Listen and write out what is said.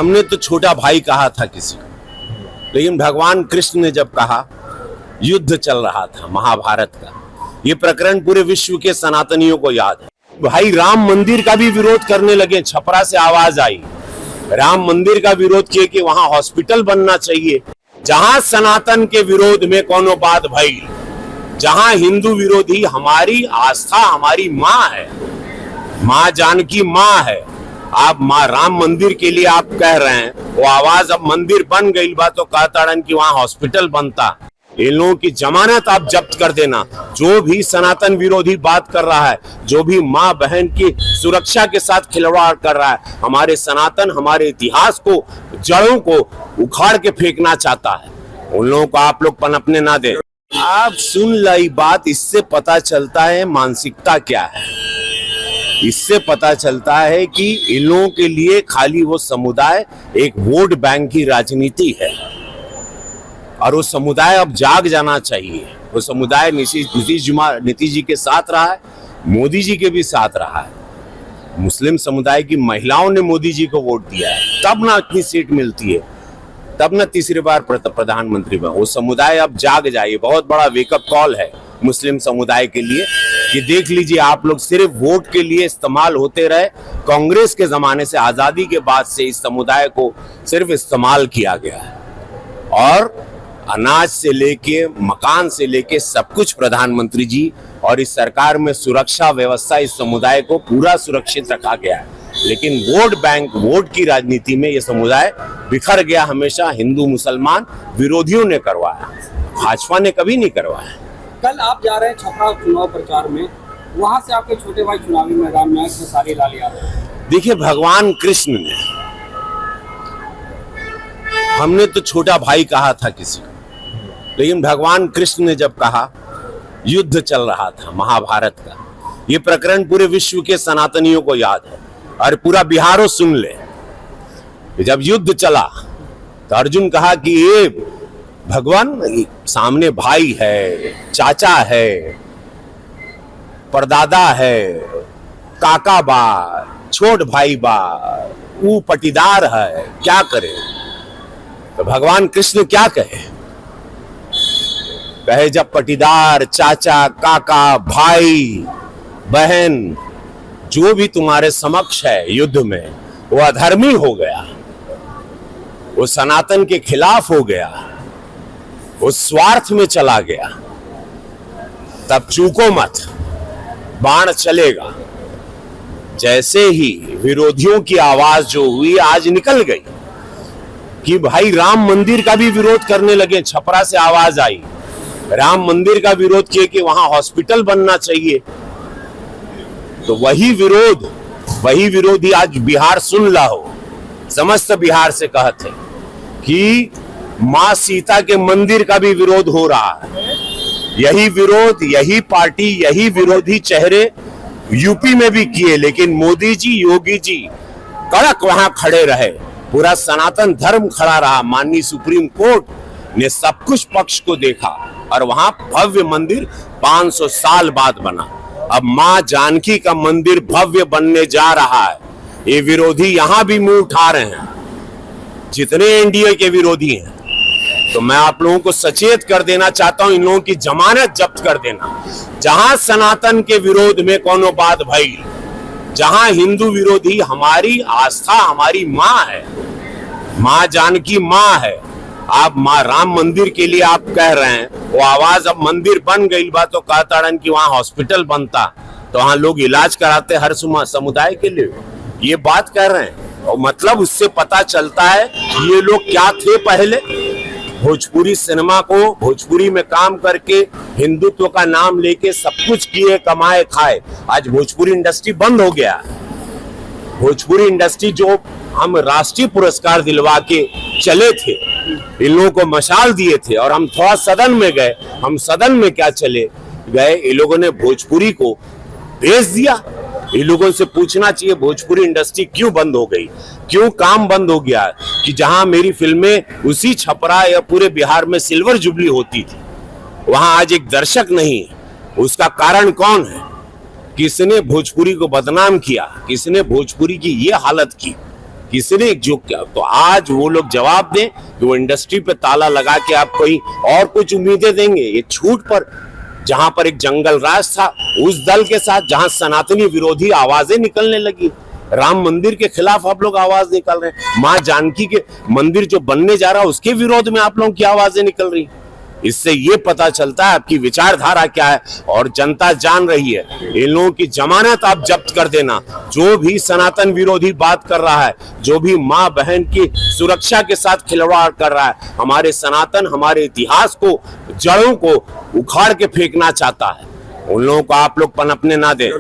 हमने तो छोटा भाई कहा था किसी को, लेकिन भगवान कृष्ण ने जब कहा, युद्ध चल रहा था महाभारत का, ये प्रकरण पूरे विश्व के सनातनियों को याद है। भाई राम मंदिर का भी विरोध करने लगे, छपरा से आवाज आई, राम मंदिर का विरोध किए कि वहां हॉस्पिटल बनना चाहिए। जहां सनातन के विरोध में कोनो बात भई, जहां हिंदू विरोधी, हमारी आस्था हमारी माँ है, माँ जानकी माँ है। आप माँ राम मंदिर के लिए आप कह रहे हैं, वो आवाज अब मंदिर बन गई बा तो कहताड़न कि वहां हॉस्पिटल बनता। इन लोगों की जमानत आप जब्त कर देना। जो भी सनातन विरोधी बात कर रहा है, जो भी माँ बहन की सुरक्षा के साथ खिलवाड़ कर रहा है, हमारे सनातन हमारे इतिहास को, जड़ों को उखाड़ के फेंकना चाहता है, उन लोगों को आप लोग पनपने ना दें। आप सुन लाई बात, इससे पता चलता है मानसिकता क्या है। इससे पता चलता है कि इन लोगों के लिए खाली वो समुदाय एक वोट बैंक की राजनीति है, और वो समुदाय अब जाग जाना चाहिए। वो समुदाय नीतीश जी के साथ रहा है, मोदी जी के भी साथ रहा है। मुस्लिम समुदाय की महिलाओं ने मोदी जी को वोट दिया है, तब ना इतनी सीट मिलती है, तब ना तीसरी बार प्रधानमंत्री बने। वो समुदाय अब जाग जाए। बहुत बड़ा वेकअप कॉल है मुस्लिम समुदाय के लिए कि देख लीजिए, आप लोग सिर्फ वोट के लिए इस्तेमाल होते रहे। कांग्रेस के जमाने से, आजादी के बाद से इस समुदाय को सिर्फ इस्तेमाल किया गया है, और अनाज से लेके मकान से लेके सब कुछ प्रधानमंत्री जी और इस सरकार में सुरक्षा व्यवस्था, इस समुदाय को पूरा सुरक्षित रखा गया है। लेकिन वोट बैंक, वोट की राजनीति में यह समुदाय बिखर गया। हमेशा हिंदू मुसलमान विरोधियों ने करवाया, भाजपा ने कभी नहीं करवाया। कल आप जा रहे हैं छपरा चुनाव प्रचार में, वहां से आपके छोटे भाई चुनावी मैदान में खेसारी लाल यादव। देखिए, भगवान कृष्ण ने, हमने तो छोटा भाई कहा था किसी को, लेकिन भगवान कृष्ण ने जब कहा, युद्ध चल रहा था महाभारत का, ये प्रकरण पूरे विश्व के सनातनियों को याद है, और पूरा बिहारो सुन ले। जब युद्ध चला तो अर्जुन कहा कि ये भगवान, सामने भाई है, चाचा है, परदादा है, काका बा, छोट भाई बा, वो पटीदार है, क्या करे। तो भगवान कृष्ण क्या कहे, जब पटीदार, चाचा, काका, भाई, बहन, जो भी तुम्हारे समक्ष है युद्ध में, वो अधर्मी हो गया, वो सनातन के खिलाफ हो गया, वो स्वार्थ में चला गया, तब चूको मत, बाण चलेगा। जैसे ही विरोधियों की आवाज जो हुई आज निकल गई कि भाई राम मंदिर का भी विरोध करने लगे, छपरा से आवाज आई, राम मंदिर का विरोध किए कि वहां हॉस्पिटल बनना चाहिए। तो वही विरोधी आज बिहार सुन ला हो, समस्त बिहार से कहते कि मां सीता के मंदिर का भी विरोध हो रहा है। यही विरोध, यही पार्टी, यही विरोधी चेहरे यूपी में भी किए, लेकिन मोदी जी, योगी जी कड़क वहां खड़े रहे, पूरा सनातन धर्म खड़ा रहा। माननीय सुप्रीम कोर्ट ने सब कुछ पक्ष को देखा, और वहां भव्य मंदिर 500 साल बाद बना। अब मां जानकी का मंदिर भव्य बनने जा रहा है। ये विरोधी यहां भी मुंह उठा रहे हैं, जितने एनडीए के विरोधी हैं। तो मैं आप लोगों को सचेत कर देना चाहता हूं, इन लोगों की जमानत जब्त कर देना। जहां सनातन के विरोध में कोनो बात भई, जहां हिंदू विरोधी, हमारी आस्था हमारी माँ है, माँ जानकी माँ है। आप माँ राम मंदिर के लिए आप कह रहे हैं, वो आवाज अब मंदिर बन गई बा तो कहताड़न कि वहां हॉस्पिटल बनता, तो वहां लोग इलाज कराते हर समुदाय के लिए, ये बात कह रहे हैं। और मतलब उससे पता चलता है ये लोग क्या थे पहले। भोजपुरी सिनेमा को, भोजपुरी में काम करके, हिंदुत्व का नाम लेके सब कुछ किए, कमाए, खाए। आज भोजपुरी इंडस्ट्री बंद हो गया। भोजपुरी इंडस्ट्री जो हम राष्ट्रीय पुरस्कार दिलवा के चले थे, इन लोगों को मशाल दिए थे, और हम थोड़ा सदन में गए, हम सदन में क्या चले गए, इन लोगों ने भोजपुरी को भेज दिया। इन लोगों से पूछना चाहिए भोजपुरी इंडस्ट्री क्यों बंद हो गई, क्यों काम बंद हो गया, कि जहां मेरी फिल्में उसी छपरा या पूरे बिहार में सिल्वर जुबली होती थी, वहां आज एक दर्शक नहीं है। उसका कारण कौन है? किसने भोजपुरी को बदनाम किया, किसने भोजपुरी की ये हालत की। किसी ने जो क्या, तो आज वो लोग जवाब दें कि वो इंडस्ट्री पे ताला लगा के आप कोई और कुछ उम्मीदें देंगे। ये छूट पर, जहां पर एक जंगल राज था उस दल के साथ, जहां सनातनी विरोधी आवाजें निकलने लगी, राम मंदिर के खिलाफ आप लोग आवाज निकल रहे हैं, मां जानकी के मंदिर जो बनने जा रहा है उसके विरोध में आप लोगों की आवाजें निकल रही। इससे ये पता चलता है आपकी विचारधारा क्या है, और जनता जान रही है। इन लोगों की जमानत आप जब्त कर देना। जो भी सनातन विरोधी बात कर रहा है, जो भी मां बहन की सुरक्षा के साथ खिलवाड़ कर रहा है, हमारे सनातन, हमारे इतिहास को, जड़ों को उखाड़ के फेंकना चाहता है, उन लोगों को आप लोग पनपने ना दें।